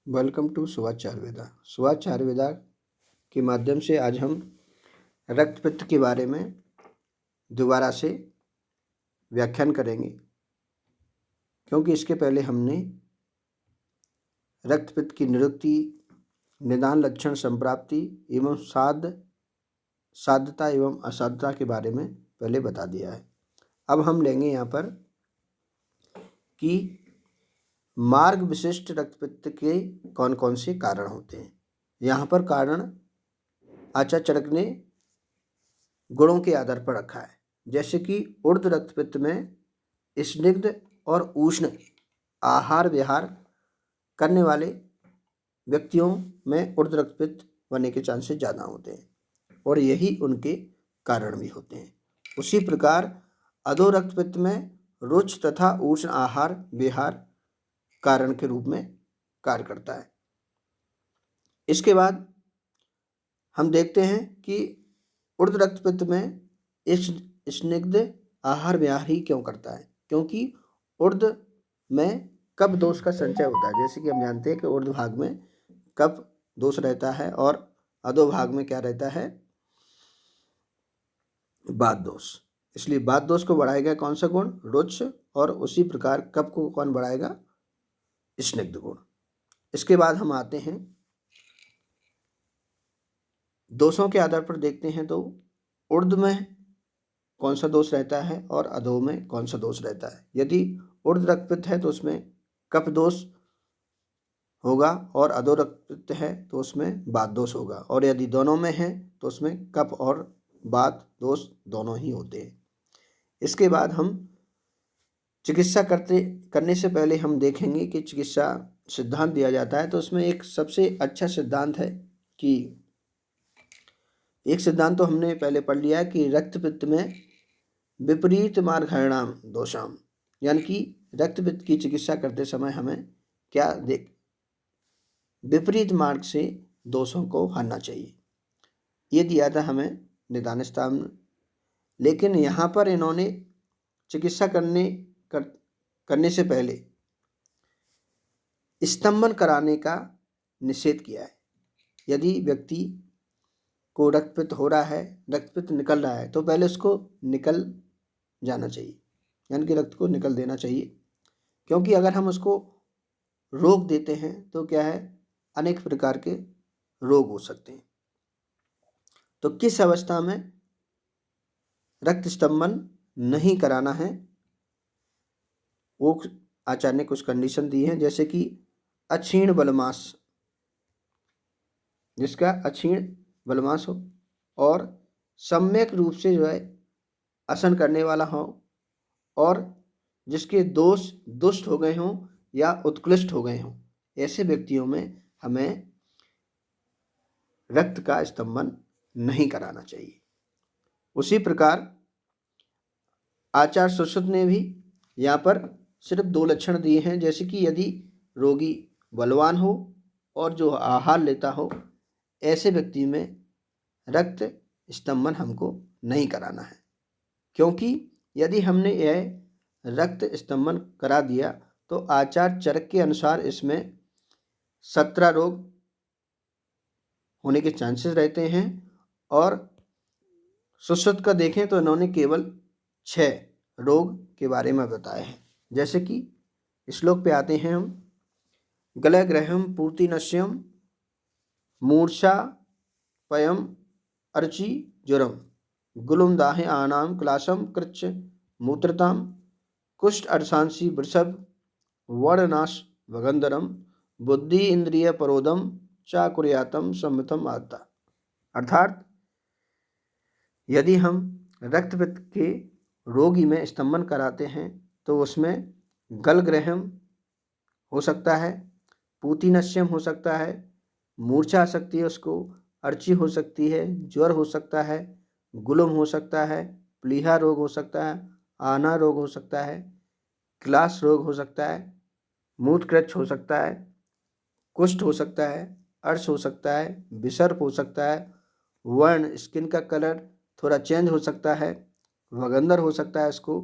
Welcome to Subhash Charveda. Subhash Charveda के माध्यम से आज हम रक्त पित्त के बारे में दोबारा से व्याख्यान करेंगे, क्योंकि इसके पहले हमने रक्त पित्त की निरुक्ति, निदान, लक्षण, संप्राप्ति एवं साध्यता एवं असाध्यता के बारे में पहले बता दिया है। अब हम लेंगे यहाँ पर कि मार्ग विशिष्ट रक्तपित्त के कौन कौन से कारण होते हैं। यहाँ पर कारण आचार्य चरक ने गुणों के आधार पर रखा है, जैसे कि ऊर्ध रक्तपित्त में स्निग्ध और उष्ण आहार विहार करने वाले व्यक्तियों में ऊर्ध रक्तपित्त बनने के चांसेस ज़्यादा होते हैं और यही उनके कारण भी होते हैं। उसी प्रकार अधो रक्तपित्त में रुच्च तथा उष्ण आहार विहार कारण के रूप में कार्य करता है। इसके बाद हम देखते हैं कि ऊर्ध्व रक्तपित्त में स्निग्ध आहार विहार ही क्यों करता है, क्योंकि ऊर्ध्व में कफ दोष का संचय होता है। जैसे कि हम जानते हैं कि ऊर्ध्व भाग में कफ दोष रहता है और अधो भाग में क्या रहता है, वात दोष। इसलिए वात दोष को बढ़ाएगा कौन सा गुण, रुच्च, और उसी प्रकार कफ को कौन बढ़ाएगा, स्निग्ध गुण। इसके बाद हम आते हैं दोषों के आधार पर देखते हैं, तो ऊर्ध्व में कौन सा दोष रहता है और अधो में कौन सा दोष रहता है। यदि ऊर्ध्व रक्तपित्त है तो उसमें कफ दोष होगा और अधो रक्तपित्त है तो उसमें वात दोष होगा, और यदि दोनों में है तो उसमें कफ और वात दोष दोनों ही होते हैं। इसके बाद हम चिकित्सा करने से पहले हम देखेंगे कि चिकित्सा सिद्धांत दिया जाता है, तो उसमें एक सबसे अच्छा सिद्धांत है कि एक सिद्धांत तो हमने पहले पढ़ लिया है कि रक्तपित्त में विपरीत मार्गहरणाम दोषाम, यानी कि रक्तपित्त की चिकित्सा करते समय हमें क्या विपरीत मार्ग से दोषों को हरना चाहिए। ये दिया था हमें निदान स्तंभ। लेकिन यहाँ पर इन्होंने चिकित्सा करने से पहले स्तंभन कराने का निषेध किया है। यदि व्यक्ति को रक्तपित्त हो रहा है, रक्तपित्त निकल रहा है, तो पहले उसको निकल जाना चाहिए, यानी कि रक्त को निकल देना चाहिए, क्योंकि अगर हम उसको रोक देते हैं तो क्या है, अनेक प्रकार के रोग हो सकते हैं। तो किस अवस्था में रक्त स्तंभन नहीं कराना है, वो आचार्य ने कुछ कंडीशन दी हैं, जैसे कि अक्षीण बलमास, जिसका अक्षीण बलमास हो और सम्यक रूप से जो है आसन करने वाला हो, और जिसके दोष दुष्ट हो गए हों या उत्कृष्ट हो गए हों, ऐसे व्यक्तियों में हमें रक्त का स्तंभन नहीं कराना चाहिए। उसी प्रकार आचार्य सुश्रुत ने भी यहाँ पर सिर्फ 2 लक्षण दिए हैं, जैसे कि यदि रोगी बलवान हो और जो आहार लेता हो, ऐसे व्यक्ति में रक्त स्तंभन हमको नहीं कराना है, क्योंकि यदि हमने यह रक्त स्तंभन करा दिया तो आचार्य चरक के अनुसार इसमें 17 रोग होने के चांसेस रहते हैं, और सुश्रुत का देखें तो इन्होंने केवल 6 रोग के बारे में बताया है। जैसे कि श्लोक पे आते हैं हम, गलग्रहम पूर्तिनश्यम मूर्छा पयम अर्चि ज्वरम गुलुम दाहे आनाम क्लाशम कृच्छ मूत्रताम कुष्ठ अर्शांसी वृषभ वर्णनाश भगंधरम बुद्धि इंद्रिय परोदम चाकुर्यातम सम्मितम आता। अर्थात यदि हम रक्तपित्त के रोगी में स्तंभन कराते हैं तो उसमें गलग्रहम हो सकता है, पूतिनश्यम हो सकता है, मूर्छा आ सकती है उसको, अर्ची हो सकती है, ज्वर हो सकता है, गुलम हो सकता है, प्लीहा रोग हो सकता है, आना रोग हो सकता है, क्लास रोग हो सकता है, मूत्रकृच्छ हो सकता है, कुष्ठ हो सकता है, अर्श हो सकता है, विसर्प हो सकता है, वर्ण स्किन का कलर थोड़ा चेंज हो सकता है, भगंदर हो सकता है इसको,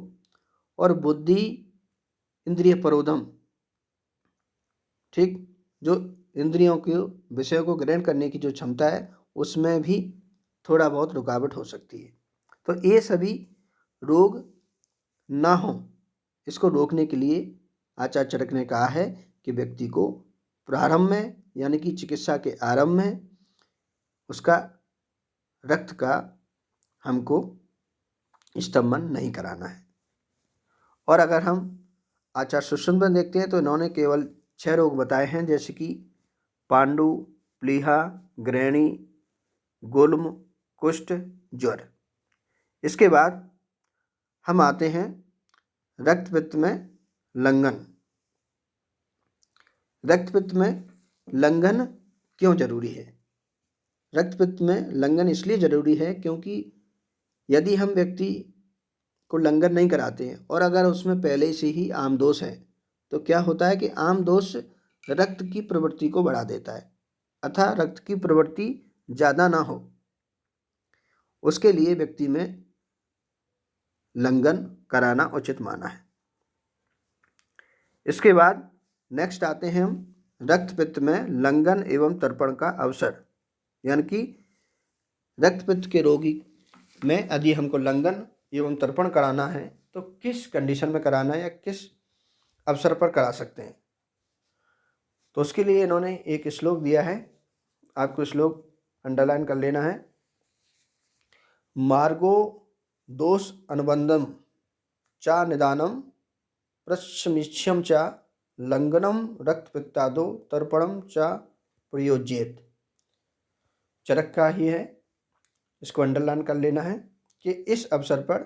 और बुद्धि इंद्रिय परोधम, ठीक, जो इंद्रियों के विषयों को ग्रहण करने की जो क्षमता है उसमें भी थोड़ा बहुत रुकावट हो सकती है। तो ये सभी रोग ना हो, इसको रोकने के लिए आचार्य चरक ने कहा है कि व्यक्ति को प्रारंभ में यानी कि चिकित्सा के आरंभ में उसका रक्त का हमको स्तंभन नहीं कराना है। और अगर हम आचार्य सुश्रुत में देखते हैं तो इन्होंने केवल 6 रोग बताए हैं, जैसे कि पांडु, प्लीहा, ग्रहणी, गुल्म, कुष्ठ, ज्वर। इसके बाद हम आते हैं रक्तपित्त में लंघन। रक्तपित्त में लंघन क्यों जरूरी है? रक्तपित्त में लंघन इसलिए जरूरी है क्योंकि यदि हम व्यक्ति को लंघन नहीं कराते हैं और अगर उसमें पहले से ही आमदोष है तो क्या होता है कि आमदोष रक्त की प्रवृत्ति को बढ़ा देता है, अतः रक्त की प्रवृत्ति ज़्यादा ना हो उसके लिए व्यक्ति में लंघन कराना उचित माना है। इसके बाद नेक्स्ट आते हैं हम रक्तपित्त में लंघन एवं तर्पण का अवसर, यानी कि रक्तपित्त के रोगी में यदि हमको लंघन एवं तर्पण कराना है तो किस कंडीशन में कराना है या किस अवसर पर करा सकते हैं। तो उसके लिए इन्होंने एक श्लोक दिया है, आपको श्लोक अंडरलाइन कर लेना है। मार्गो दोष अनुबंधम चा निदानम प्रशमिष्यम चा लंघनम रक्तपित्तादो तर्पणम चा प्रयोज्येत। चरक का ही है, इसको अंडरलाइन कर लेना है कि इस अवसर पर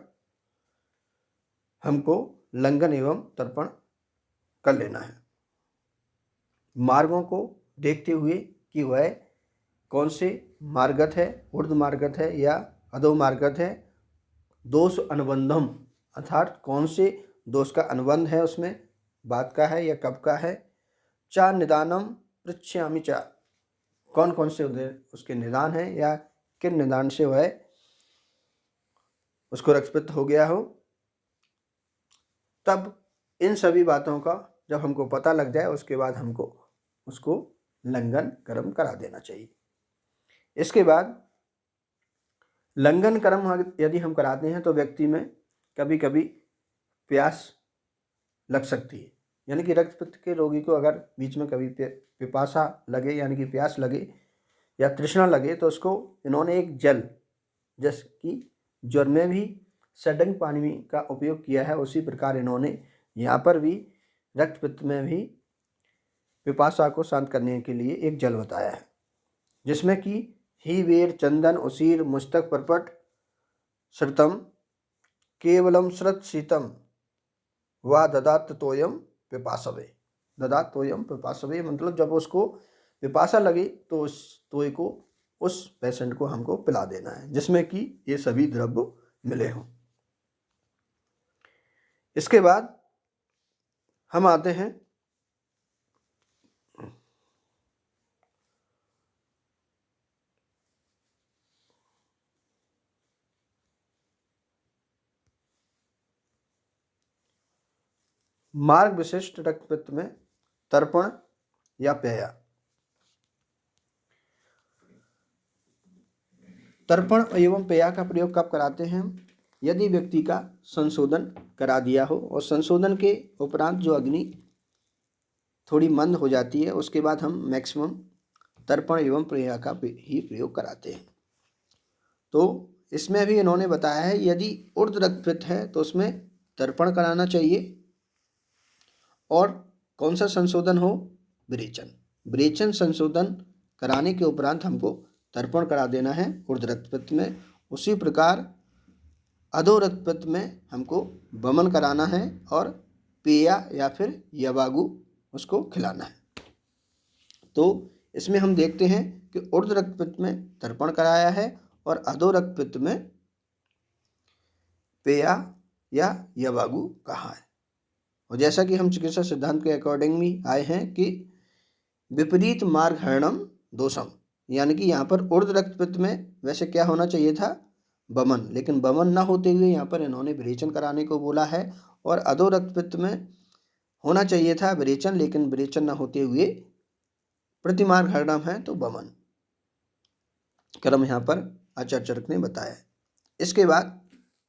हमको लंघन एवं तर्पण कर लेना है। मार्गों को देखते हुए कि वह कौन से मार्गत है, ऊर्ध्व मार्गत है या अधो मार्गत है। दोष अनुबंधम अर्थात कौन से दोष का अनुबंध है, उसमें बात का है या कब का है। चा निदानम पृच्छयामि चा, कौन कौन से उसके निदान है या किन निदान से वह उसको रक्तपित्त हो गया हो। तब इन सभी बातों का जब हमको पता लग जाए उसके बाद हमको उसको लंघन कर्म करा देना चाहिए। इसके बाद लंघन कर्म यदि हम कराते हैं तो व्यक्ति में कभी कभी प्यास लग सकती है, यानी कि रक्तपित्त के रोगी को अगर बीच में कभी पिपासा लगे यानी कि प्यास लगे या तृष्णा लगे तो उसको इन्होंने एक जल, जैसे कि ज्वर में भी सडंग पानी का उपयोग किया है, उसी प्रकार इन्होंने यहाँ पर भी रक्तपित्त में भी पिपासा को शांत करने के लिए एक जल बताया है, जिसमें कि ही वेर चंदन उसीर मुस्तक परपट श्रुतम केवलम श्रुत शीतम व ददात तोयम पिपासवे। ददात तोयम पिपासवे मतलब जब उसको पिपासा लगे तो उस तोय को उस पेशेंट को हमको पिला देना है जिसमें कि ये सभी द्रव्य मिले हों। इसके बाद हम आते हैं मार्ग विशिष्ट रक्तपित्त में तर्पण या पेया। तर्पण एवं पेया का प्रयोग कब कराते हैं? यदि व्यक्ति का संशोधन करा दिया हो और संशोधन के उपरांत जो अग्नि थोड़ी मंद हो जाती है उसके बाद हम मैक्सिमम तर्पण एवं पेया का ही प्रयोग कराते हैं। तो इसमें भी इन्होंने बताया है यदि ऊर्ध्व रक्तपित्त है तो उसमें तर्पण कराना चाहिए। और कौन सा संशोधन हो? विरेचन। विरेचन संशोधन कराने के उपरांत हमको तर्पण करा देना है ऊर्ध्व रक्तपित्त में। उसी प्रकार अधो रक्तपित्त में हमको वमन कराना है और पेया या फिर यवागु उसको खिलाना है। तो इसमें हम देखते हैं कि ऊर्ध्व रक्तपित्त में तर्पण कराया है और अधो रक्तपित्त में पेया या यवागु कहा है। और जैसा कि हम चिकित्सा सिद्धांत के अकॉर्डिंग भी आए हैं कि विपरीत मार्ग हरणम दोषम, यानी कि यहाँ पर ऊर्ध्व रक्तपित्त में वैसे क्या होना चाहिए था? वमन, लेकिन वमन न होते हुए यहाँ पर इन्होंने विरेचन कराने को बोला है। और अधो रक्तपित्त में होना चाहिए था विरेचन, लेकिन विरेचन न होते हुए प्रतिमार्ग हरणम है तो वमन क्रम यहाँ पर आचार्य चरक ने बताया है। इसके बाद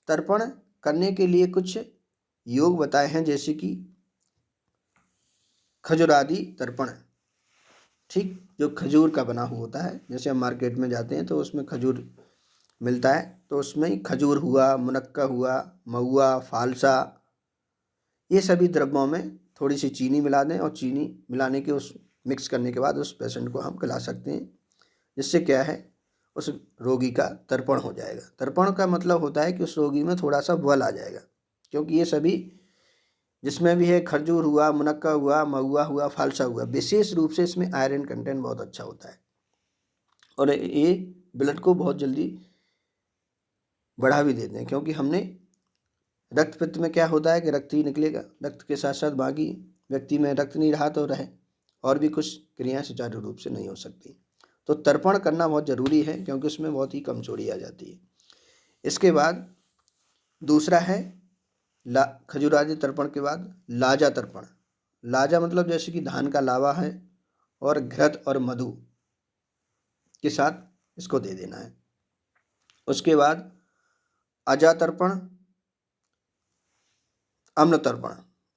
तर्पण करने के लिए कुछ योग बताए हैं, जैसे कि खजुरादि तर्पण, ठीक, जो खजूर का बना हुआ होता है। जैसे हम मार्केट में जाते हैं तो उसमें खजूर मिलता है, तो उसमें खजूर हुआ, मुनक्का हुआ, महुआ, फालसा, ये सभी द्रव्यों में थोड़ी सी चीनी मिला दें और चीनी मिलाने के उस मिक्स करने के बाद उस पेशेंट को हम खिला सकते हैं, जिससे क्या है उस रोगी का तर्पण हो जाएगा। तर्पण का मतलब होता है कि उस रोगी में थोड़ा सा बल आ जाएगा, क्योंकि ये सभी जिसमें भी है, खजूर हुआ, मुनक्का हुआ, महुआ हुआ, फालसा हुआ, विशेष रूप से इसमें आयरन कंटेंट बहुत अच्छा होता है और ये ब्लड को बहुत जल्दी बढ़ा भी देते हैं, क्योंकि हमने रक्त पित्त में क्या होता है कि रक्त ही निकलेगा, रक्त के साथ साथ बाकी व्यक्ति में रक्त नहीं रहा तो रहे और भी कुछ क्रियाएं सुचारू रूप से नहीं हो सकती। तो तर्पण करना बहुत ज़रूरी है, क्योंकि उसमें बहुत ही कमजोरी आ जाती है। इसके बाद दूसरा है खजुरादि तर्पण के बाद लाजा तर्पण। लाजा मतलब जैसे कि धान का लावा है और घृत और मधु के साथ इसको दे देना है। उसके बाद अजा तर्पण, अम्ल तर्पण।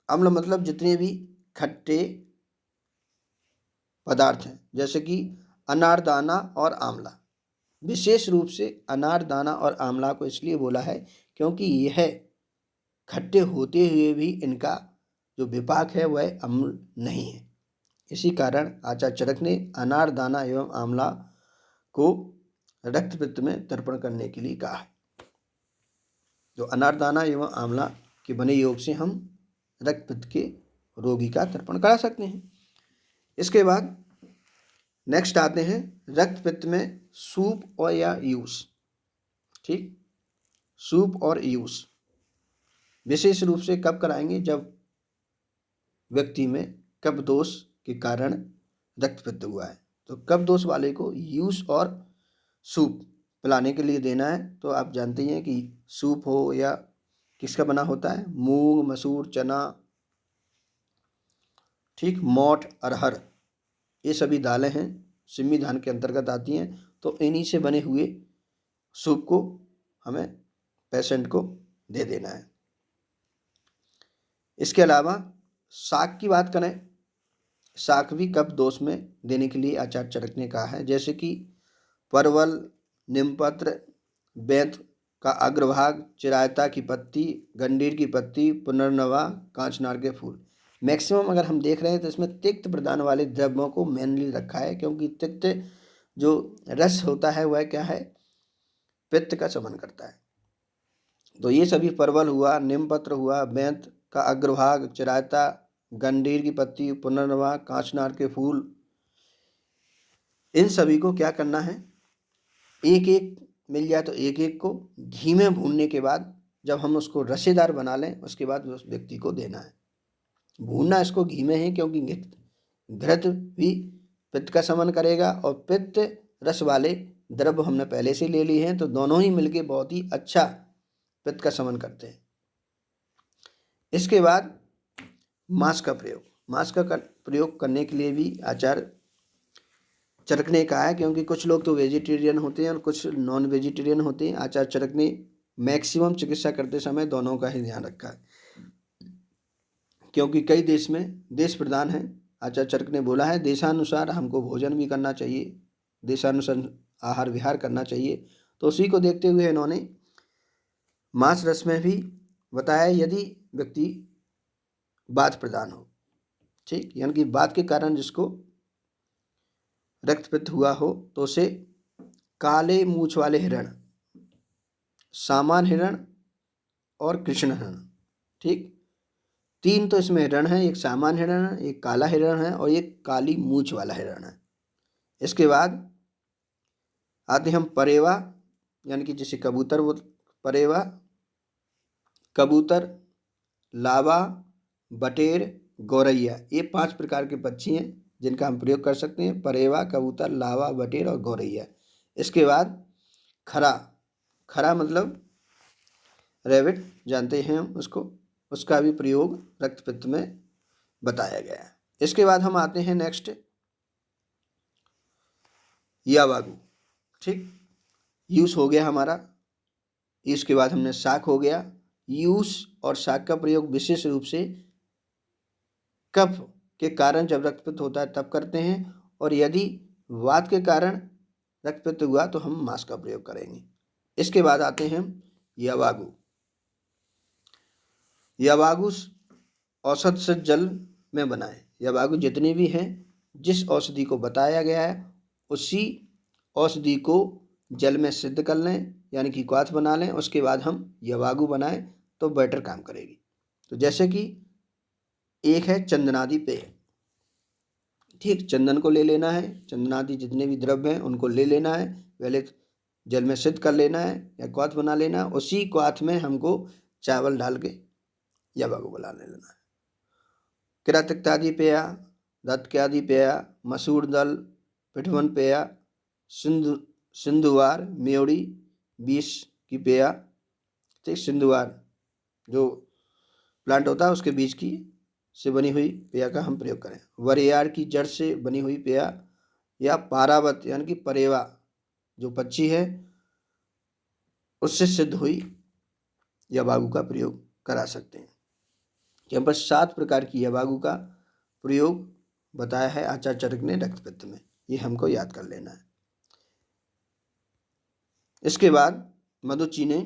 अम्ल मतलब जितने भी खट्टे पदार्थ हैं, जैसे कि अनारदाना और आंवला। विशेष रूप से अनारदाना और आंवला को इसलिए बोला है क्योंकि यह खट्टे होते हुए भी इनका जो विपाक है वह अम्ल नहीं है। इसी कारण आचार्य चरक ने अनारदाना एवं आंवला को रक्त पित्त में तर्पण करने के लिए कहा है। जो अनारदाना एवं आंवला के बने योग से हम रक्त पित्त के रोगी का तर्पण करा सकते हैं। इसके बाद नेक्स्ट आते हैं रक्त पित्त में सूप और या यूस, ठीक, सूप और यूस विशेष रूप से कब कराएंगे, जब व्यक्ति में कफ दोष के कारण रक्त पित्त हुआ है। तो कफ दोष वाले को यूस और सूप पिलाने के लिए देना है। तो आप जानते हैं कि सूप हो या किसका बना होता है, मूंग, मसूर, चना, ठीक, मोठ, अरहर, ये सभी दालें हैं, सिम्मी धान के अंतर्गत आती हैं। तो इन्हीं से बने हुए सूप को हमें पेशेंट को दे देना है। इसके अलावा शाक की बात करें, शाक भी कफ दोष में देने के लिए आचार्य चरक ने कहा है, जैसे कि परवल, नीमपत्र, बेंत का अग्रभाग, चिरायता की पत्ती, गंडीर की पत्ती, पुनर्नवा, कांचनार के फूल। मैक्सिमम अगर हम देख रहे हैं तो इसमें तिक्त प्रदान वाले द्रव्यों को मेनली रखा है, क्योंकि तिक्त जो रस होता है वह क्या है, पित्त का शमन करता है। तो ये सभी परवल हुआ, नीमपत्र हुआ, बेंत का अग्रभाग, चिरायता, गंडीर की पत्ती, पुनर्नवा, कांचनार के फूल, इन सभी को क्या करना है, एक एक मिल जाए तो एक एक को घी में भूनने के बाद जब हम उसको रसेदार बना लें उसके बाद उस व्यक्ति को देना है। भूनना इसको घी में है, क्योंकि घृत भी पित्त का शमन करेगा और पित्त रस वाले द्रव्य हमने पहले से ले लिए हैं, तो दोनों ही मिलके बहुत ही अच्छा पित्त का शमन करते हैं। इसके बाद मांस का प्रयोग, मांस का प्रयोग करने के लिए भी आचार्य चरक ने कहा है, क्योंकि कुछ लोग तो वेजिटेरियन होते हैं और कुछ नॉन वेजिटेरियन होते हैं। आचार्य चरक ने मैक्सिमम चिकित्सा करते समय दोनों का ही ध्यान रखा है, क्योंकि कई देश में देश प्रधान है। आचार्य चरक ने बोला है देशानुसार हमको भोजन भी करना चाहिए, देशानुसार आहार विहार करना चाहिए। तो उसी को देखते हुए इन्होंने मांस रस में भी बताया, यदि व्यक्ति वात प्रदान हो, ठीक, यानी कि वात के कारण जिसको रक्त पित्त हुआ हो, तो उसे काले मूछ वाले हिरण, सामान हिरण और कृष्ण हिरण, ठीक, तीन तो इसमें हिरण है, एक सामान हिरण है, एक काला हिरण है और एक काली मूछ वाला हिरण है। इसके बाद आते हम परेवा, यानी कि जैसे कबूतर, वो परेवा, कबूतर, लावा, बटेर, गौरैया, ये 5 प्रकार के पक्षी हैं जिनका हम प्रयोग कर सकते हैं, परेवा, कबूतर, लावा, बटेर और गौरैया। इसके बाद खरा, खरा मतलब रैबिट, जानते हैं हम उसको, उसका भी प्रयोग रक्त पित्त में बताया गया है। इसके बाद हम आते हैं नेक्स्ट यावागु। ठीक, यूस हो गया हमारा, इसके बाद हमने शाक हो गया। यूस और शाक का प्रयोग विशेष रूप से कफ के कारण जब रक्तपित्त होता है तब करते हैं, और यदि वात के कारण रक्तपित्त हुआ तो हम मांस का प्रयोग करेंगे। इसके बाद आते हैं यावागु। यावागु औषध से जल में बनाए। यावागु जितने भी हैं, जिस औषधि को बताया गया है उसी औषधि को जल में सिद्ध कर लें, यानी कि क्वाथ बना लें, उसके बाद हम यावागु बनाएं तो बेटर काम करेगी। तो जैसे कि एक है चंदनादि पेय। ठीक, चंदन को ले लेना है, चंदनादि जितने भी द्रव्य हैं उनको ले लेना है, पहले जल में सिद्ध कर लेना है या क्वाथ बना लेना है, उसी क्वाथ में हमको चावल डाल के यावागु बना लेना है। कृतक्तादि पेया, दत्त्यादि पेया, मसूर दल, पिठवन पेया, सिंधुवार, मेवड़ी, बीस की पेया। ठीक, सिंधुवार जो प्लांट होता है उसके बीज की से बनी हुई पेया का हम प्रयोग करें। वरियार की जड़ से बनी हुई पेया, या पारावत यानी कि परेवा जो पक्षी है उससे सिद्ध हुई यावागु का प्रयोग करा सकते हैं। यहाँ पर 7 प्रकार की यावागु का प्रयोग बताया है आचार्य चरक ने रक्तपित्त में, ये हमको याद कर लेना है। इसके बाद मधु चीने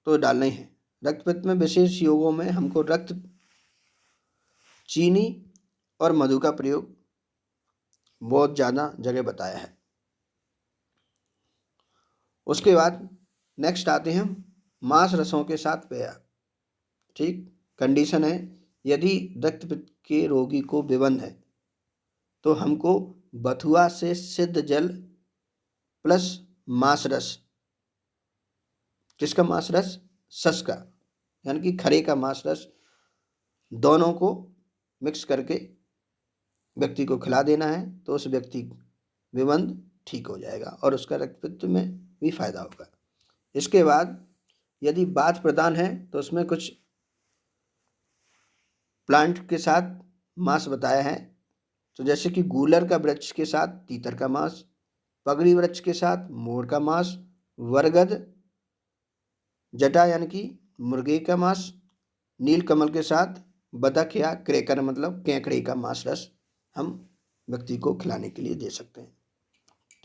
तो डालना ही है। रक्तपित्त में विशेष योगों में हमको रक्त चीनी और मधु का प्रयोग बहुत ज़्यादा जगह बताया है। उसके बाद नेक्स्ट आते हैं मांस रसों के साथ पेय। ठीक, कंडीशन है यदि रक्तपित्त के रोगी को विबंध है तो हमको बथुआ से सिद्ध जल प्लस मांस रस, किसका मांस रस? सस का, यानी कि खरे का मांस रस, दोनों को मिक्स करके व्यक्ति को खिला देना है तो उस व्यक्ति विबंध ठीक हो जाएगा और उसका रक्तपित्त में भी फायदा होगा। इसके बाद यदि बात प्रदान है तो उसमें कुछ प्लांट के साथ मांस बताया है, तो जैसे कि गूलर का वृक्ष के साथ तीतर का मांस, पगड़ी वृक्ष के साथ मोर का मांस, वरगद जटा यानी कि मुर्गे का मांस, नील कमल के साथ बतख या क्रेकर मतलब केकड़े का मांस रस हम व्यक्ति को खिलाने के लिए दे सकते हैं।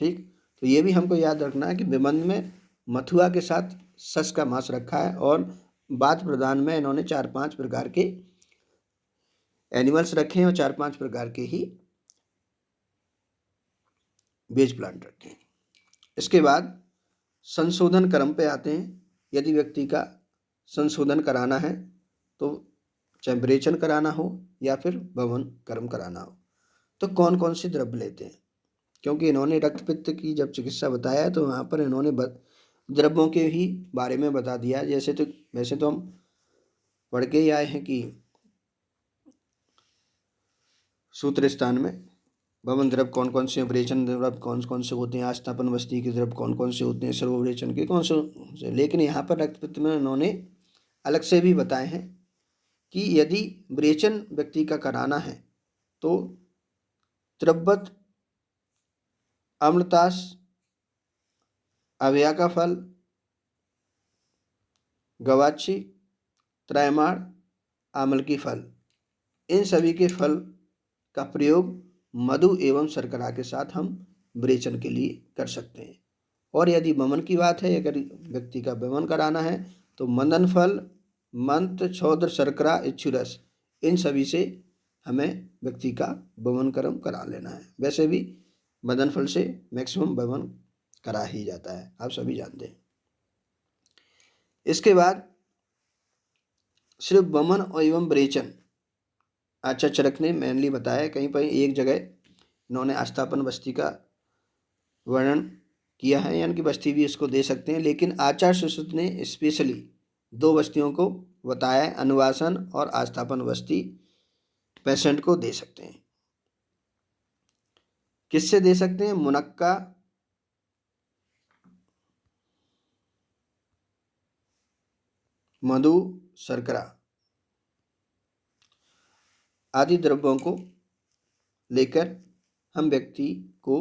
ठीक, तो ये भी हमको याद रखना है कि विबंध में मथुआ के साथ सस का मांस रखा है और बात प्रदान में इन्होंने 4-5 प्रकार के एनिमल्स रखे हैं और 4-5 प्रकार के ही बेज प्लांट रखे हैं। इसके बाद संशोधन कर्म पे आते हैं। यदि व्यक्ति का संशोधन कराना है तो चाहे विरेचन कराना हो या फिर भवन कर्म कराना हो तो कौन कौन से द्रव्य लेते हैं, क्योंकि इन्होंने रक्तपित्त की जब चिकित्सा बताया है तो वहाँ पर इन्होंने द्रव्यों के ही बारे में बता दिया है। वैसे तो हम पढ़ के ही आए हैं कि सूत्र स्थान में भवन द्रव्य कौन कौन से, विरेचन द्रव्य कौन कौन से होते हैं, आस्थापन वस्ती के द्रव्य कौन कौन से होते हैं, सर्वविरेचन के कौन से, लेकिन यहाँ पर रक्तपित्त में उन्होंने अलग से भी बताए हैं कि यदि विरेचन व्यक्ति का कराना है तो त्रिब्बत, अम्लतास, अव्या का फल, गवाक्षी, त्रैमाण, आमल की फल, इन सभी के फल का प्रयोग मधु एवं शर्करा के साथ हम विरेचन के लिए कर सकते हैं। और यदि वमन की बात है, अगर व्यक्ति का वमन कराना है तो मदन फल, मंत्र, छौद्र, शर्करा, इच्छुरस, इन सभी से हमें व्यक्ति का वमन कर्म करा लेना है। वैसे भी मदन फल से मैक्सिमम वमन करा ही जाता है, आप सभी जानते हैं। इसके बाद सिर्फ वमन और एवं विरेचन आचार्य चरक ने मेनली बताया। कहीं पर एक जगह इन्होंने आस्थापन बस्ती का वर्णन किया है, यानी कि बस्ती भी इसको दे सकते हैं, लेकिन आचार्य सुश्रुत ने स्पेशली 2 बस्तियों को बताया है, अनुवासन और आस्थापन बस्ती पेशेंट को दे सकते हैं। किससे दे सकते हैं? मुनक्का, मधु, शर्करा आदि द्रव्यों को लेकर हम व्यक्ति को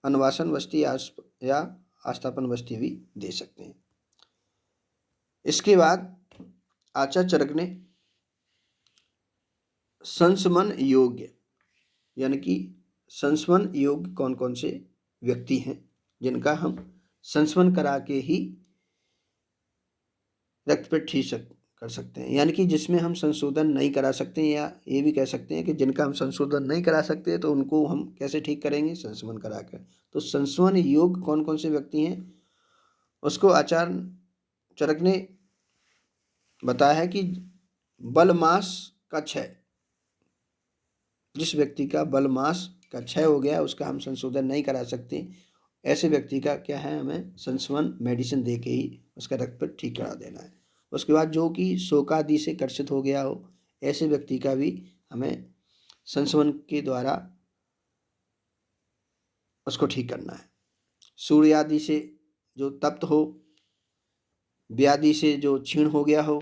अनवासन वस्ती या आस्थापन वस्ती भी दे सकते हैं। इसके बाद आचार्य चरक ने संस्मरण योग्य, यानी कि संस्मरण योग्य कौन कौन से व्यक्ति हैं जिनका हम संस्मरण करा के ही रक्तपित ठीक कर सकते हैं, यानी कि जिसमें हम संशोधन नहीं करा सकते, या ये भी कह सकते हैं कि जिनका हम संशोधन नहीं करा सकते तो उनको हम कैसे ठीक करेंगे, संस्मरण करा कर। तो संस्मरण योग्य कौन कौन से व्यक्ति हैं उसको आचार्य चरक ने बताया है कि बल मास का क्षय, जिस व्यक्ति का बल मास का क्षय हो गया उसका हम संशोधन नहीं करा सकते, ऐसे व्यक्ति का क्या है, हमें संस्मरण मेडिसिन दे के ही उसका रक्तपित ठीक करा देना है। उसके बाद जो कि शोकादि से कर्षित हो गया हो, ऐसे व्यक्ति का भी हमें संस्मरण के द्वारा उसको ठीक करना है। सूर्य आदि से जो तप्त हो, व्याधि से जो क्षीण हो गया हो,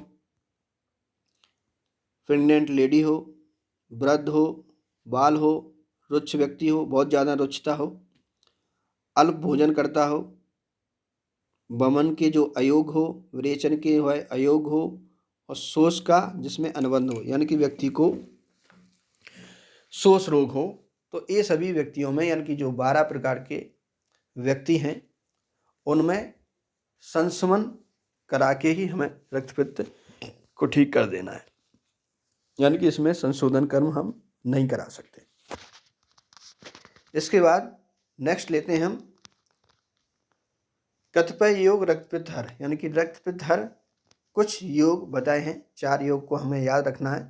प्रेग्नेंट लेडी हो, वृद्ध हो, बाल हो, रुक्ष व्यक्ति हो, बहुत ज़्यादा रुक्षता हो, अल्प भोजन करता हो, वमन के जो अयोग हो, विरेचन के हो अयोग हो, और शोष का जिसमें अनुबंध हो, यानी कि व्यक्ति को शोष रोग हो, तो ये सभी व्यक्तियों में, यानी कि जो 12 प्रकार के व्यक्ति हैं उनमें संस्मरण करा के ही हमें रक्तपित्त को ठीक कर देना है, यानी कि इसमें संशोधन कर्म हम नहीं करा सकते। इसके बाद नेक्स्ट लेते हैं हम कतिपय योग रक्तपित्त हर, यानी कि रक्तपित्त हर कुछ योग बताए हैं। 4 योग को हमें याद रखना है।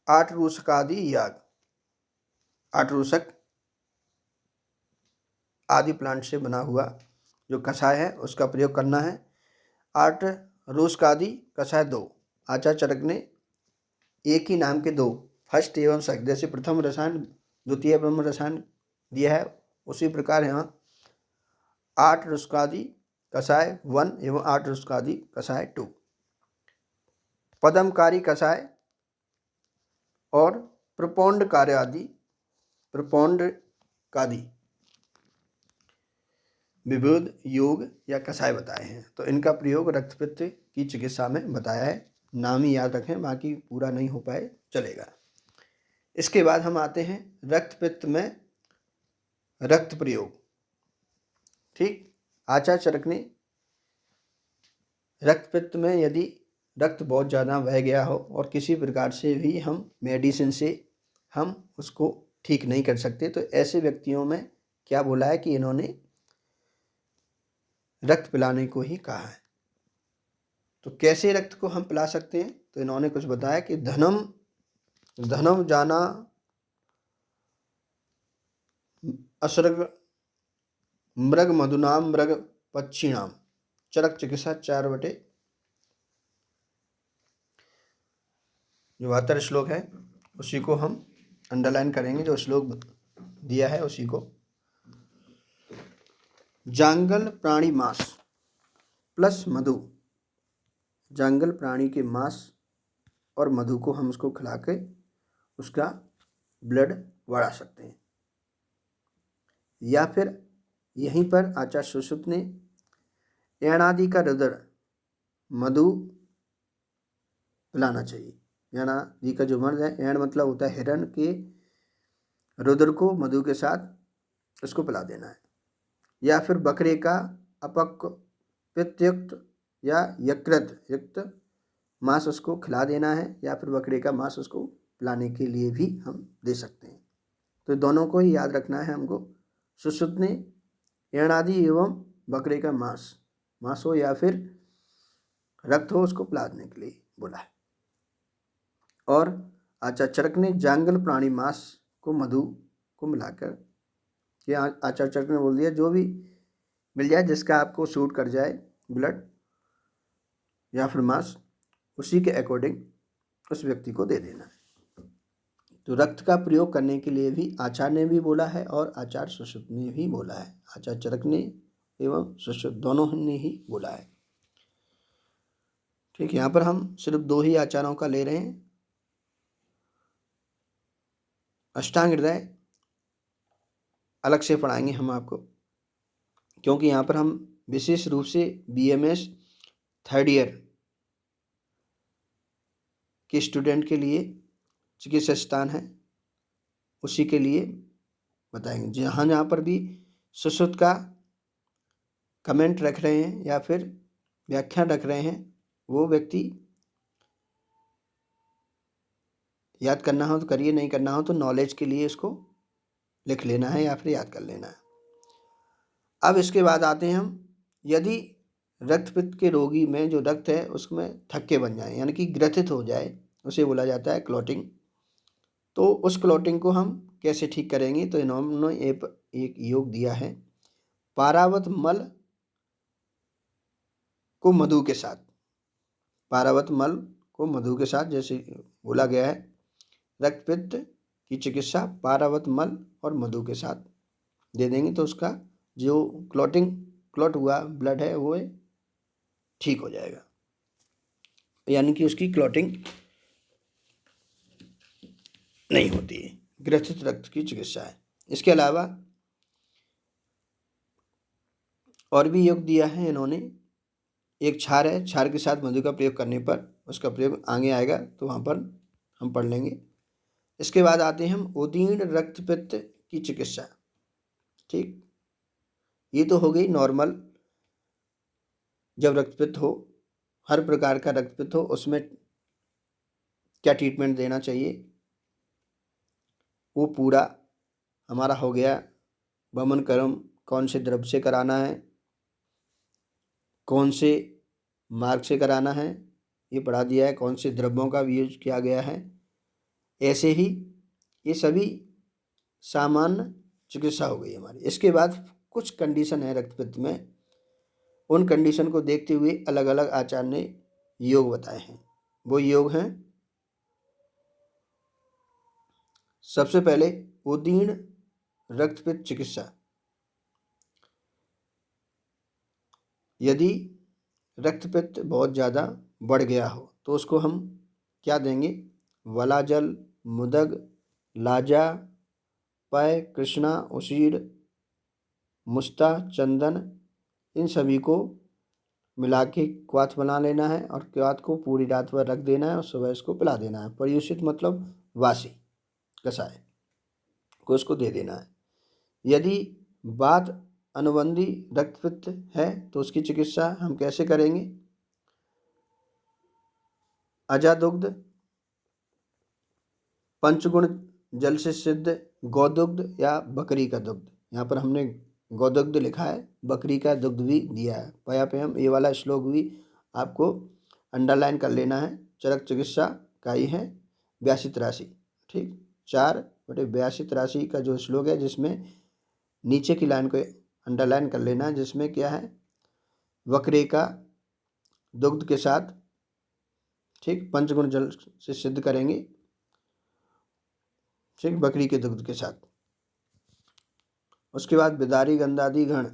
8 रूसकादि याग, 8 रूसक आदि प्लांट से बना हुआ जो कषाय है उसका प्रयोग करना है। 8 रूसकादि कषाय 2, आचार्य चरक ने एक ही नाम के 2 फर्स्ट एवं सेकंड, जैसे प्रथम रसायन द्वितीय ब्रह्म रसायन दिया है उसी प्रकार यहाँ 8 रुस्कादि कषाय 1 एवं 8 रुस्कादि कषाय 2, पदमकारी कषाय और प्रपौंडकारी आदि, प्रपौंडकादि विविध योग या कषाय बताए हैं। तो इनका प्रयोग रक्तपित्त की चिकित्सा में बताया है। नाम ही याद रखें, बाकी पूरा नहीं हो पाए चलेगा। इसके बाद हम आते हैं रक्तपित्त में रक्त प्रयोग। ठीक, आचार्य चरक ने रक्तपित्त में यदि रक्त बहुत ज़्यादा बह गया हो और किसी प्रकार से भी हम मेडिसिन से हम उसको ठीक नहीं कर सकते, तो ऐसे व्यक्तियों में क्या बोला है कि इन्होंने रक्त पिलाने को ही कहा है। तो कैसे रक्त को हम पिला सकते हैं, तो इन्होंने कुछ बताया कि धनम जाना असर्ग मृग मधुनाम मृग पक्षिणाम, चरक चिकित्सा 4/, जो 72 श्लोक है उसी को हम अंडरलाइन करेंगे, जो श्लोक दिया है उसी को। जांगल प्राणी मांस प्लस मधु, जांगल प्राणी के मांस और मधु को हम उसको खिला के उसका ब्लड बढ़ा सकते हैं। या फिर यहीं पर आचार्य सुश्रुत ने एणादि का रुद्र मधु पिलाना चाहिए। एणादि का जो मर्द है, एण मतलब होता है हिरण, के रुद्र को मधु के साथ उसको पिला देना है। या फिर बकरे का अपक्व पित्तयुक्त या यकृत युक्त मांस उसको खिला देना है, या फिर बकरे का मांस उसको पिलाने के लिए भी हम दे सकते हैं। तो दोनों को ही याद रखना है हमको। सुश्रुत ने एणादि एवं बकरे का मांस हो या फिर रक्त हो उसको पिलाने के लिए बोला है। और आचार्य चरक ने जांगल प्राणी मांस को मधु को मिलाकर, ये आचार्य चरक ने बोल दिया जो भी मिल जाए जिसका आपको सूट कर जाए ब्लड या फिर मांस, उसी के अकॉर्डिंग उस व्यक्ति को दे देना है। तो रक्त का प्रयोग करने के लिए भी आचार्य ने भी बोला है और आचार्य सुश्रुत ने भी बोला है। आचार्य चरक ने एवं सुश्रुत दोनों ने ही बोला है। ठीक, यहाँ पर हम सिर्फ 2 ही आचार्यों का ले रहे हैं, अष्टांग हृदय अलग से पढ़ाएंगे हम आपको, क्योंकि यहाँ पर हम विशेष रूप से BMS थर्ड ईयर के स्टूडेंट के लिए चिकित्सा स्थान है उसी के लिए बताएंगे। जहाँ जहाँ पर भी सुश्रुत का कमेंट रख रहे हैं या फिर व्याख्यान रख रहे हैं, वो व्यक्ति याद करना हो तो करिए, नहीं करना हो तो नॉलेज के लिए इसको लिख लेना है या फिर याद कर लेना है। अब इसके बाद आते हैं हम, यदि रक्तपित्त के रोगी में जो रक्त है उसमें थक्के बन जाए यानी कि ग्रथित हो जाए, उसे बोला जाता है क्लॉटिंग। तो उस क्लॉटिंग को हम कैसे ठीक करेंगे, तो इन्होंने एक योग दिया है, पारावत मल को मधु के साथ, पारावत मल को मधु के साथ, जैसे बोला गया है रक्तपित्त की चिकित्सा पारावत मल और मधु के साथ दे देंगे तो उसका जो क्लॉट हुआ ब्लड है वो ठीक हो जाएगा, यानी कि उसकी क्लॉटिंग नहीं होती है। ग्रथित रक्त की चिकित्सा है। इसके अलावा और भी योग दिया है इन्होंने, एक क्षार है, क्षार के साथ मधु का प्रयोग करने पर उसका प्रयोग आगे आएगा तो वहाँ पर हम पढ़ लेंगे। इसके बाद आते हैं हम उदीर्ण रक्तपित्त की चिकित्सा। ठीक, ये तो हो गई नॉर्मल, जब रक्तपित्त हो, हर प्रकार का रक्तपित्त हो उसमें क्या ट्रीटमेंट देना चाहिए, वो पूरा हमारा हो गया। वमन कर्म कौन से द्रव्य से कराना है, कौन से मार्ग से कराना है, ये पढ़ा दिया है, कौन से द्रव्यों का भी यूज किया गया है। ऐसे ही ये सभी सामान्य चिकित्सा हो गई हमारी। इसके बाद कुछ कंडीशन है रक्तपित्त में, उन कंडीशन को देखते हुए अलग अलग आचार्य ने योग बताए हैं। वो योग हैं, सबसे पहले उदीर्ण रक्तपित्त चिकित्सा। यदि रक्तपित्त बहुत ज़्यादा बढ़ गया हो तो उसको हम क्या देंगे, वलाजल, मुदग, लाजा, पय, कृष्णा, उसीर, मुस्ता, चंदन, इन सभी को मिला के क्वाथ बना लेना है और क्वाथ को पूरी रात भर रख देना है और सुबह इसको पिला देना है। पर्युषित मतलब वासी कषाय को इसको दे देना है। यदि वात अनुबंधी रक्तपित्त है तो उसकी चिकित्सा हम कैसे करेंगे, अजादुग्ध, पंचगुण जल से सिद्ध गौदुग्ध या बकरी का दुग्ध, यहाँ पर हमने गौदुग्ध लिखा है, बकरी का दुग्ध भी दिया है। पया पे हम ये वाला श्लोक भी आपको अंडरलाइन कर लेना है। चरक चिकित्सा का ही है 82-83। ठीक, 4/82 का जो श्लोक है जिसमें नीचे की लाइन को अंडरलाइन कर लेना है, जिसमें क्या है, बकरे का दुग्ध के साथ, ठीक, पंचगुण जल से सिद्ध करेंगे, ठीक, बकरी के दुग्ध के साथ। उसके बाद बिदारी गंधादि गण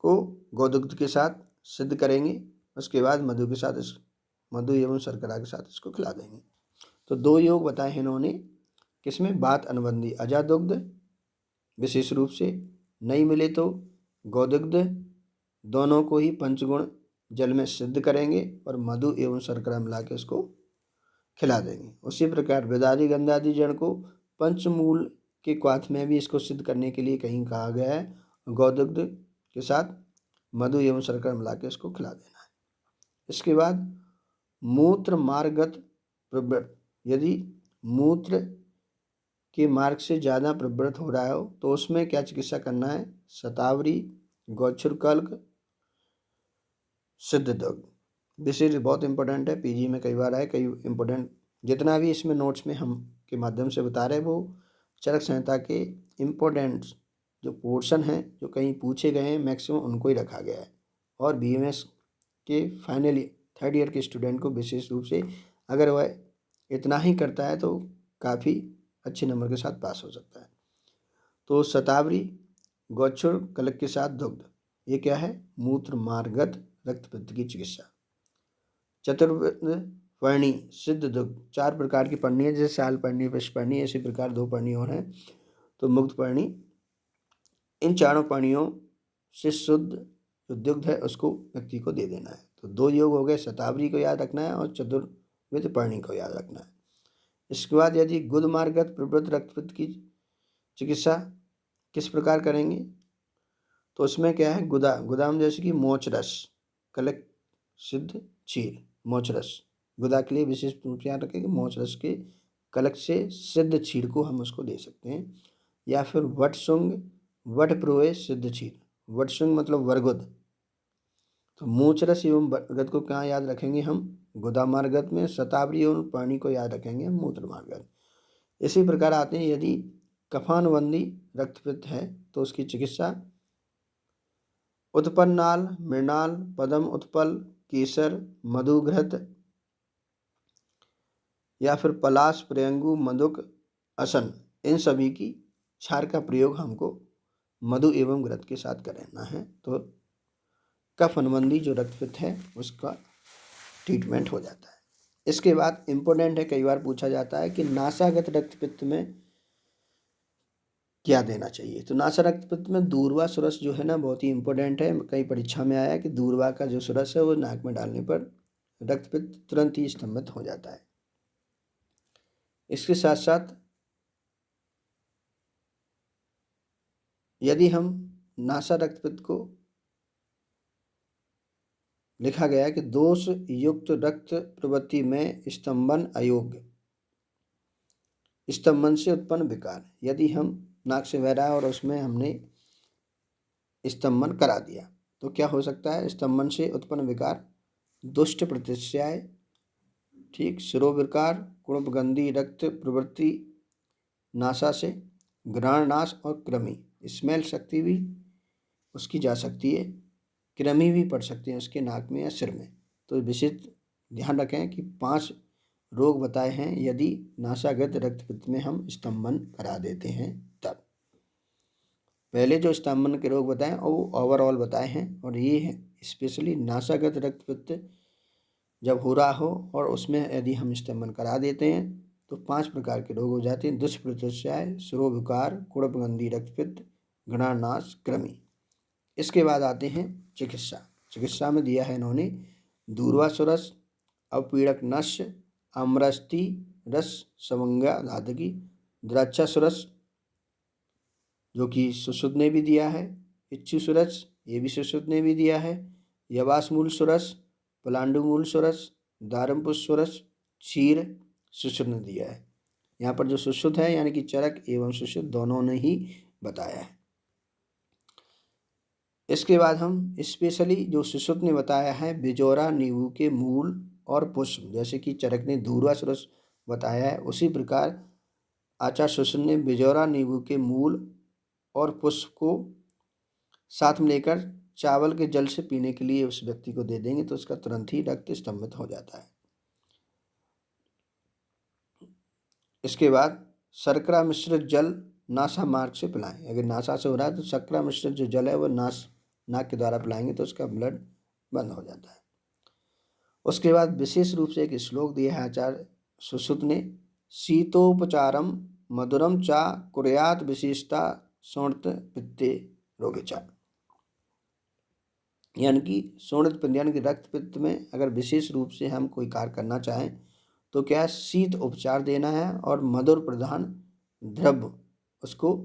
को गौदुग्ध के साथ सिद्ध करेंगे। उसके बाद मधु के साथ, इस मधु एवं शर्करा के साथ इसको खिला देंगे। तो 2 योग बताए हैं इन्होंने, किसमें, वात अनुबंधी अजादुग्ध विशेष रूप से, नहीं मिले तो गौदुग्ध, दोनों को ही पंचगुण जल में सिद्ध करेंगे और मधु एवं शर्करा मिला के इसको खिला देंगे। उसी प्रकार बिदारी गंधादि जड़ को पंचमूल के क्वाथ में भी इसको सिद्ध करने के लिए कहीं कहा गया है, गौदुग्ध के साथ मधु एवं शर्करा मिला के इसको खिला देना है। इसके बाद मूत्र मार्गत प्रवृत्त, यदि मूत्र के मार्ग से ज़्यादा प्रवृत्त हो रहा हो तो उसमें क्या चिकित्सा करना है, शतावरी, गौच्छुरकल्क, सिद्ध दुग्ध। विशेष बहुत इंपॉर्टेंट है, पीजी में कई बार आए, कई इंपॉर्टेंट जितना भी इसमें नोट्स में हम के माध्यम से बता रहे हैं वो चरक संहिता के इम्पोर्टेंट जो पोर्शन हैं जो कहीं पूछे गए हैं मैक्सिमम उनको ही रखा गया है। और BMS के फाइनली थर्ड ईयर के स्टूडेंट को विशेष रूप से अगर वह इतना ही करता है तो काफ़ी अच्छे नंबर के साथ पास हो सकता है। तो शतावरी गौच्छुर कलक के साथ दुग्ध, ये क्या है, मूत्र मार्गत रक्तपित्त की चिकित्सा। चतुर्पर्णी सिद्ध दुग्ध, 4 प्रकार की पर्णी है, जैसे साल पर्णी, विषपर्णी, इसी प्रकार 2 पर्णी और हैं। तो मुक्त पर्णी इन चारों पानियों से शुद्ध जो दुग्ध है उसको व्यक्ति को दे देना है। तो 2 योग हो गए, शतावरी को याद रखना है और चतुर्विध पर्णी को याद रखना है। इसके बाद यदि गुदमार्गत प्रवृत्त रक्तपित्त की चिकित्सा किस प्रकार करेंगे, तो उसमें क्या है, गुदाम जैसे कि मोच रस, कलक सिद्ध क्षीर। मोच रस गुदा के लिए विशेष रूप से याद रखेंगे, मोच रस के कलक से सिद्ध क्षीर को हम उसको दे सकते हैं। या फिर वटशुंग वट प्रोए सिद्ध क्षीर। वटशुंग मतलब वरगुद, तो मोच रस एवं वरगद को कहाँ याद रखेंगे हम, गुदामार्गत में। शतावरी एवं पर्णी को याद रखेंगे हम मूत्रमार्गत। इसी प्रकार आते हैं यदि कफानबंदी रक्तपित्त है तो उसकी चिकित्सा उत्पन्नाल, मृणाल, पदम उत्पल, केसर, मधुघृत या फिर पलाश, प्रियंगु, मधुक, असन, इन सभी की क्षार का प्रयोग हमको मधु एवं घृत के साथ करना है। तो कफनबंदी जो रक्तपित्त है उसका ट्रीटमेंट हो जाता है। इसके बाद इम्पोर्टेंट है, कई बार पूछा जाता है कि नासागत रक्तपित्त में क्या देना चाहिए। तो नासा रक्तपित्त में दूर्वा सुरस जो है ना, बहुत ही इम्पोर्टेंट है। कई परीक्षा में आया है कि दूर्वा का जो सुरस है वो नाक में डालने पर रक्तपित्त तुरंत ही स्तंभित हो जाता है। इसके साथ साथ यदि हम नासा रक्तपित्त को लिखा गया है कि दोष युक्त रक्त प्रवृत्ति में स्तंभन अयोग्य, स्तंभन से उत्पन्न विकार, यदि हम नाक से बह रहा है और उसमें हमने स्तंभन करा दिया तो क्या हो सकता है, स्तंभन से उत्पन्न विकार दुष्ट प्रतिष्याय, ठीक, शिरोविकार, कुणपगंधी रक्त प्रवृत्ति नासा से, घ्राणनाश और कृमि, स्मेल शक्ति भी उसकी जा सकती है, कृमि भी पड़ सकती है उसके नाक में या सिर में। तो विशेष ध्यान रखें कि 5 रोग बताए हैं यदि नासागत रक्तपित्त में हम स्तंभन करा देते हैं तब। पहले जो स्तंभन के रोग बताए वो ओवरऑल बताए हैं, और ये है स्पेशली नासागत रक्तपित्त जब हो रहा हो और उसमें यदि हम स्तंभन करा देते हैं तो 5 प्रकार के रोग हो जाते हैं: दुष्प्रतिष्याय, शिरोविकार, कुणपगंधी रक्तपित्त, घ्राणनाश, कृमि। इसके बाद आते हैं चिकित्सा में दिया है इन्होंने दूर्वा सुरस, अपीड़क नश्य, आम्रस्ती रस, सवंगा धातुकी, द्राक्षा सुरस जो कि सुश्रुत ने भी दिया है, इच्छु सुरस ये भी सुश्रुत ने भी दिया है, यवासमूल सुरस, पलांडुमूल सुरस, दारमपुष सुरस, क्षीर सुश्रुत ने दिया है। यहाँ पर जो सुश्रुत है यानी कि चरक एवं सुश्रुत दोनों ने ही बताया है। इसके बाद हम स्पेशली जो सुश्रुत ने बताया है बिजौरा नींबू के मूल और पुष्प, जैसे कि चरक ने दूर्वा सुरस बताया है, उसी प्रकार आचार्य सुश्रुत ने बिजौरा नींबू के मूल और पुष्प को साथ में लेकर चावल के जल से पीने के लिए उस व्यक्ति को दे देंगे तो उसका तुरंत ही रक्त स्तंभित हो जाता है। इसके बाद शर्करा मिश्रित जल नासा मार्ग से पिलाएं। अगर नासा से हो रहा है तो शर्करा मिश्रित जो जल है वो नाक के द्वारा पिलाएंगे तो उसका ब्लड बंद हो जाता है। उसके बाद विशेष रूप से एक श्लोक दिया है आचार्य सुश्रुत ने, शीतोपचारम मधुरम चा कुर्यात विशेषता शोणित पित्ते रोगे चा, यानी कि शोणित पित्त यानी कि रक्त पित्त में अगर विशेष रूप से हम कोई कार्य करना चाहें तो क्या शीत उपचार देना है और मधुर प्रधान द्रव्य उसको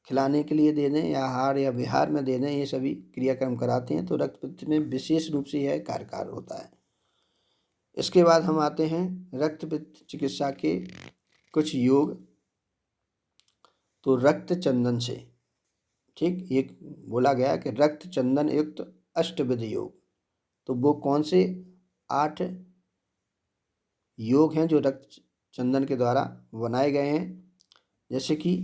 खिलाने के लिए दे दें या आहार या विहार में दे दें, ये सभी क्रियाक्रम कराते हैं तो रक्त पित्त में विशेष रूप से यह कार्यकार होता है। इसके बाद हम आते हैं रक्त पित्त चिकित्सा के कुछ योग। तो रक्त चंदन से, ठीक, ये बोला गया कि रक्त चंदन युक्त अष्टविध योग, तो वो कौन से 8 योग हैं जो रक्त चंदन के द्वारा बनाए गए हैं। जैसे कि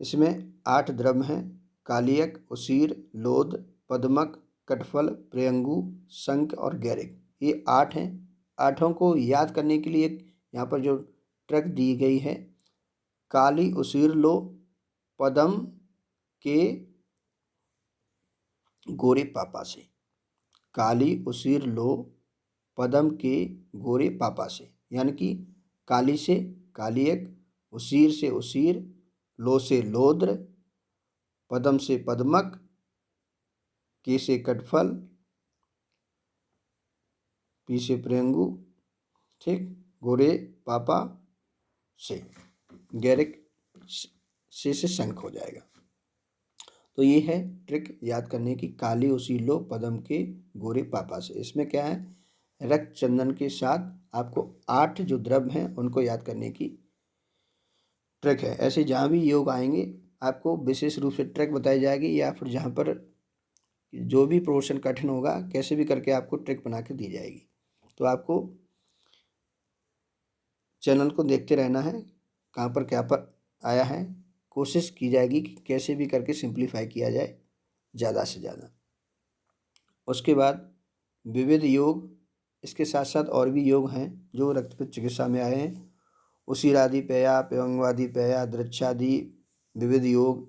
इसमें 8 द्रव्य हैं: कालियक, उसीर, लोध, पद्मक, कटफल, प्रियंगु, शंख और गैरिक। ये 8 हैं। 8 को याद करने के लिए यहाँ पर जो ट्रिक दी गई है, काली उसीर लो पदम के गोरे पापा से, काली उसीर लो पदम के गोरे पापा से, यानी कि काली से कालियक, उसीर से उसीर, लो से लोद्र, पदम से पदमक, के से कटफल, पी से प्रेंगु, ठीक, गोरे पापा से, गैरिक से शंख हो जाएगा। तो ये है ट्रिक याद करने की, काली उसीलो पदम के गोरे पापा से। इसमें क्या है, रक्त चंदन के साथ आपको 8 जो द्रव्य हैं उनको याद करने की ट्रिक है। ऐसे जहाँ भी योग आएंगे आपको विशेष रूप से ट्रिक बताई जाएगी, या फिर जहाँ पर जो भी पोर्शन कठिन होगा कैसे भी करके आपको ट्रिक बना के दी जाएगी। तो आपको चैनल को देखते रहना है, कहाँ पर क्या पर आया है, कोशिश की जाएगी कि कैसे भी करके सिंप्लीफाई किया जाए ज़्यादा से ज़्यादा। उसके बाद विविध योग, इसके साथ साथ और भी योग हैं जो रक्तपित्त चिकित्सा में आए हैं। उसीरादि पेया, प्यंगवादि पेया, द्रक्षादि विविध योग,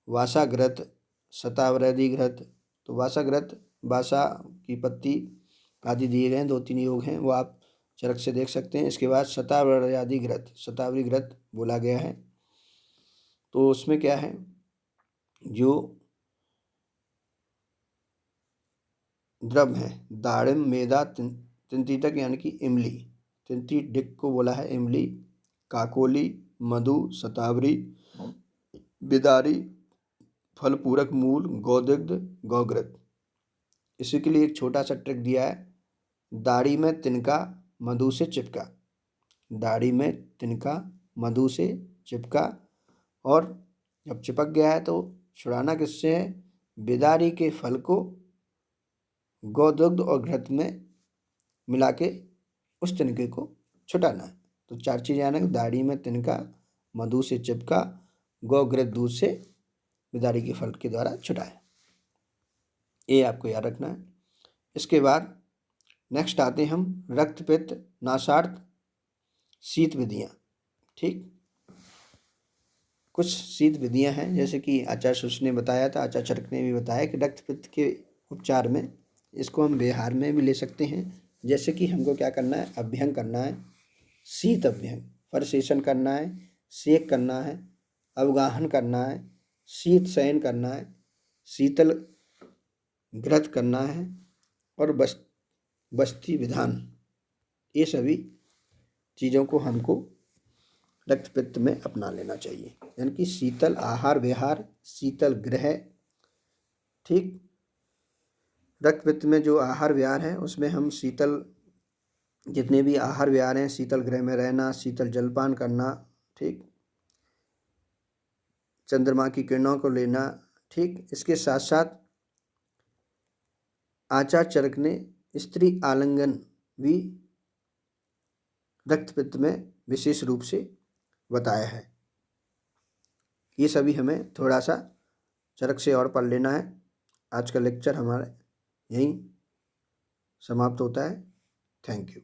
वासाघृत, शतावरदि घृत। तो वासाघृत, वासा की पत्ती आदि दिए गए हैं, 2-3 योग हैं, वो आप चरक से देख सकते हैं। इसके बाद शतावरदि घृत, शतावरी घृत बोला गया है। तो उसमें क्या है, जो द्रव्य है, दाड़िम, मेदा, तिंतिटक यानी कि इमली, तिंतिडिक को बोला है इमली, काकोली, मधु, शतावरी, बिदारी, फलपूरक मूल, गौदग्ध, गौघृत। इसी के लिए एक छोटा सा ट्रिक दिया है, दाढ़ी में तिनका मधु से चिपका, दाढ़ी में तिनका मधु से चिपका, और जब चिपक गया है तो छुड़ाना किससे है, बिदारी के फल को गौदग्ध और घृत में मिला के उस तिनके को छुटाना है। तो 4 चीज़ें आना, दाढ़ी में तिनका, मधु से चिपका, गौघृत दूध से बिदारी के फल के द्वारा छुटाया। ये आपको याद रखना है। इसके बाद नेक्स्ट आते हैं हम रक्तपित्त नासार्थ शीत विधियाँ। ठीक, कुछ शीत विधियाँ हैं, जैसे कि आचार्य सुश्रुत ने बताया था, आचार्य चरक ने भी बताया कि रक्तपित्त के उपचार में इसको हम व्यवहार में भी ले सकते हैं। जैसे कि हमको क्या करना है, अभ्यंग करना है, शीत अभ्यंग, फरसेशन करना है, सेक करना है, अवगाहन करना है, शीत शयन करना है, शीतल घृत करना है, और बस्ती विधान। ये सभी चीज़ों को हमको रक्तपित्त में अपना लेना चाहिए, यानी कि शीतल आहार विहार, शीतल गृह। ठीक, रक्तपित्त में जो आहार विहार है उसमें हम शीतल, जितने भी आहार विहार हैं, शीतल गृह में रहना, शीतल जलपान करना, ठीक, चंद्रमा की किरणों को लेना। ठीक, इसके साथ साथ आचार्य चरक ने स्त्री आलिंगन भी रक्तपित्त में विशेष रूप से बताया है। ये सभी हमें थोड़ा सा चरक से और पढ़ लेना है। आज का लेक्चर हमारा यहीं समाप्त होता है। Thank you.